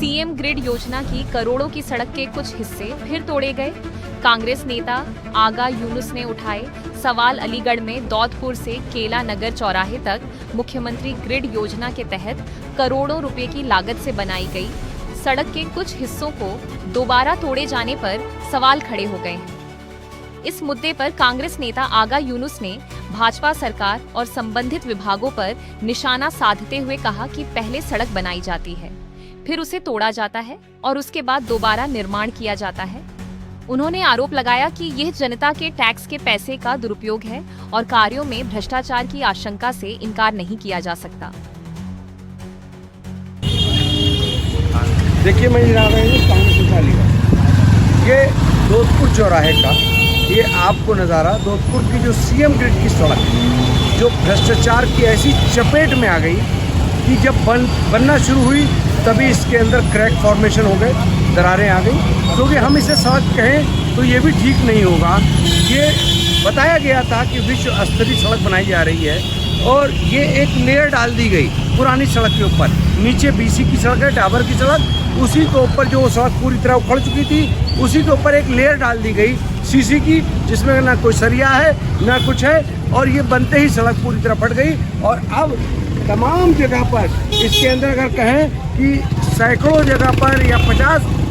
CM grid योजना की करोड़ों की सड़क के कुछ हिस्से फिर तोड़े गए। कांग्रेस नेता आगा यूनुस ने उठाए सवाल। अलीगढ़ में दौदपुर से केला नगर चौराहे तक मुख्यमंत्री ग्रिड योजना के तहत करोड़ों रुपए की लागत से बनाई गई सड़क के कुछ हिस्सों को दोबारा तोड़े जाने पर सवाल खड़े हो गए हैं। इस मुद्दे पर कांग्रेस नेता आगा यूनुस ने भाजपा सरकार और संबंधित विभागों पर निशाना साधते हुए कहा कि पहले सड़क बनाई जाती है, फिर उसे तोड़ा जाता है और उसके बाद दोबारा निर्माण किया जाता है। उन्होंने आरोप लगाया कि यह जनता के टैक्स के पैसे का दुरुपयोग है और कार्यों में भ्रष्टाचार की आशंका से इनकार नहीं किया जा सकता। देखिए, मैं जा रहा हूँ कांग्रेस अलीगढ़, ये दौदपुर चौराहे का ये आपको नज़ारा, दौदपुर की जो सीएम ग्रिड की सड़क जो भ्रष्टाचार की ऐसी चपेट में आ गई कि जब बनना शुरू हुई तभी इसके अंदर क्रैक फॉर्मेशन हो गए, दरारें आ गई। क्योंकि हम इसे सड़क कहें तो ये भी ठीक नहीं होगा। ये बताया गया था कि विश्व स्तरीय सड़क बनाई जा रही है और ये एक लेयर डाल दी गई पुरानी सड़क के ऊपर। नीचे बीसी की सड़क है, डाबर की सड़क, उसी के ऊपर जो सड़क पूरी तरह उखड़ चुकी थी उसी के ऊपर एक लेयर डाल दी गई सीसी की, जिसमें ना कोई सरिया है ना कुछ है, और ये बनते ही सड़क पूरी तरह फट गई। और अब तमाम जगह पर इसके अंदर अगर कहें कि सैकड़ों जगह पर या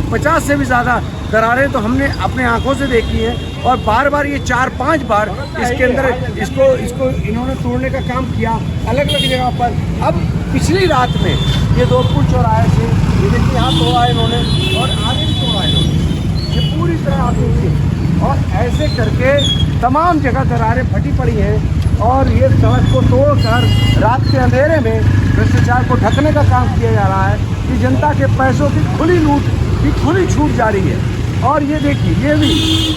50 से भी ज़्यादा दरारें तो हमने अपने आंखों से देखी हैं। और बार बार ये 4-5 बार इसके अंदर इसको इन्होंने तोड़ने का काम किया अलग अलग जगह पर। अब पिछली रात में ये दौदपुर चौराहे से ये देखिए यहाँ तोड़ा इन्होंने और आगे भी तोड़ा इन्होंने, ये पूरी तरह आगे थी। और ऐसे करके तमाम जगह दरारें फटी पड़ी हैं और ये सड़क को तोड़कर रात के अंधेरे में भ्रष्टाचार को ढकने का काम किया जा रहा है कि जनता के पैसों की खुली लूट की खुली छूट जारी है। और ये देखिए, ये भी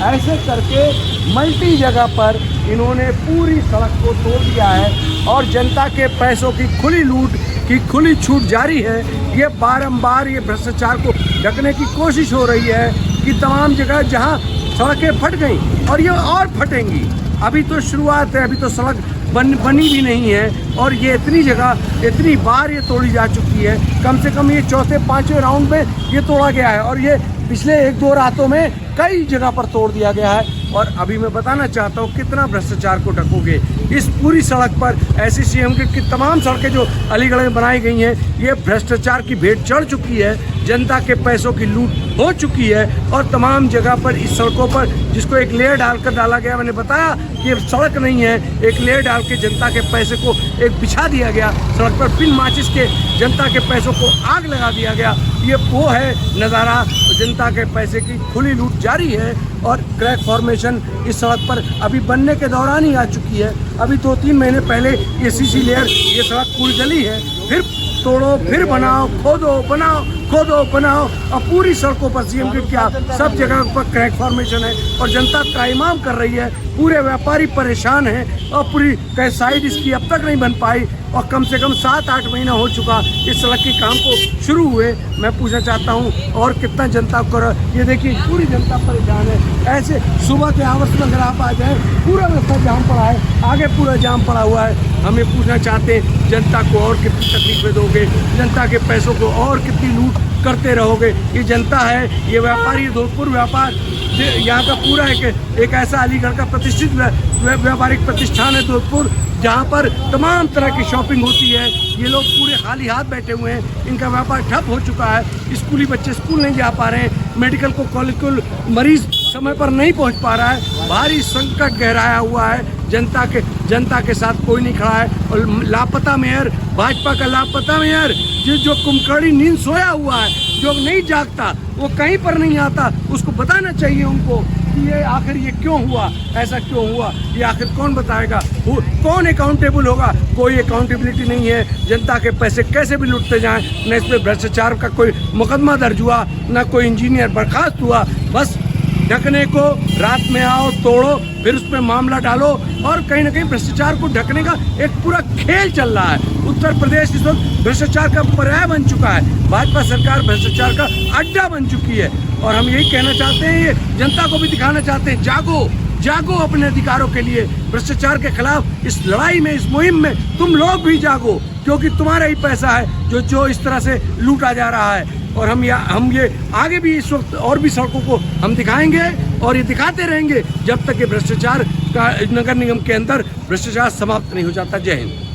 ऐसे करके मल्टी जगह पर इन्होंने पूरी सड़क को तोड़ दिया है और जनता के पैसों की खुली लूट की खुली छूट जारी है। ये बारंबार ये भ्रष्टाचार को ढकने की कोशिश हो रही है कि तमाम जगह जहां सड़कें फट गई और ये और फटेंगी। अभी तो शुरुआत है, अभी तो सड़क बनी भी नहीं है और ये इतनी जगह इतनी बार ये तोड़ी जा चुकी है। कम से कम ये 4थे-5वें राउंड में ये तोड़ा गया है और ये पिछले 1-2 रातों में कई जगह पर तोड़ दिया गया है। और अभी मैं बताना चाहता हूँ कितना भ्रष्टाचार को ढकोगे। इस पूरी सड़क पर ऐसी सीएम ग्रिड की तमाम सड़कें जो अलीगढ़ में बनाई गई हैं, ये भ्रष्टाचार की भेंट चढ़ चुकी है, जनता के पैसों की लूट हो चुकी है। और तमाम जगह पर इस सड़कों पर जिसको एक लेयर डालकर डाला गया, मैंने बताया कि ये सड़क नहीं है, एक लेयर डाल के जनता के पैसे को एक बिछा दिया गया सड़क पर, पिन माचिस के जनता के पैसों को आग लगा दिया गया। ये वो है नज़ारा, जनता के पैसे की खुली लूट जारी है। और क्रैक फॉर्मेशन इस सड़क पर अभी बनने के दौरान ही आ चुकी है। अभी 2-3 महीने पहले ये सीसी लेयर, ये सड़क पूरी जली है, फिर तोड़ो, फिर बनाओ, खोदो, बनाओ, खोदो, बनाओ, और पूरी सड़कों पर सीएम ग्रिड क्या सब जगह पर क्रैक फॉर्मेशन है और जनता त्राहिमाम कर रही है। पूरे व्यापारी परेशान हैं और पूरी साइड इसकी अब तक नहीं बन पाई और कम से कम 7-8 महीना हो चुका इस सड़क के काम को शुरू हुए। मैं पूछना चाहता हूं और कितना जनता को, ये देखिए पूरी जनता परेशान है। ऐसे सुबह के आवर्स में अगर आप आ जाए, पूरा रास्ता जाम पड़ा है, आगे पूरा जाम पड़ा हुआ है। हम ये पूछना चाहते हैं जनता को और कितनी तकलीफें दोगे, जनता के पैसों को और कितनी लूट करते रहोगे। ये जनता है, ये व्यापारी, दौदपुर व्यापार यहाँ का पूरा एक ऐसा अलीगढ़ का प्रतिष्ठित व्यापारिक प्रतिष्ठान है दौदपुर, जहाँ पर तमाम तरह की शॉपिंग होती है। ये लोग पूरे खाली हाथ बैठे हुए हैं, इनका व्यापार ठप हो चुका है। स्कूली बच्चे स्कूल नहीं जा पा रहे हैं, मेडिकल को कॉलेज को मरीज समय पर नहीं पहुंच पा रहा है। भारी संकट गहराया हुआ है, जनता के साथ कोई नहीं खड़ा है। और लापता मेयर, भाजपा का लापता मेयर जो कुंभकर्णी नींद सोया हुआ है, जो नहीं जागता, वो कहीं पर नहीं आता, उसको बताना चाहिए उनको कि ये आखिर ये क्यों हुआ, ऐसा क्यों हुआ, ये आखिर कौन बताएगा, कौन अकाउंटेबल होगा। कोई अकाउंटेबिलिटी नहीं है। जनता के पैसे कैसे भी लूटते जाएं, न इस पर भ्रष्टाचार का कोई मुकदमा दर्ज हुआ, न कोई इंजीनियर बर्खास्त हुआ। बस ढकने को रात में आओ, तोड़ो, फिर उस पर मामला डालो और कहीं ना कहीं भ्रष्टाचार को ढकने का एक पूरा खेल चल रहा है। उत्तर प्रदेश इस वक्त भ्रष्टाचार का पर्याय बन चुका है। भाजपा सरकार भ्रष्टाचार का अड्डा बन चुकी है और हम यही कहना चाहते हैं, ये जनता को भी दिखाना चाहते हैं, जागो, जागो अपने अधिकारों के लिए। भ्रष्टाचार के खिलाफ इस लड़ाई में, इस मुहिम में तुम लोग भी जागो, क्योंकि तुम्हारा ही पैसा है जो इस तरह से लूटा जा रहा है। और हम ये आगे भी इस वक्त और भी सड़कों को हम दिखाएंगे और ये दिखाते रहेंगे जब तक ये भ्रष्टाचार का नगर निगम के अंदर भ्रष्टाचार समाप्त नहीं हो जाता। जय हिंद।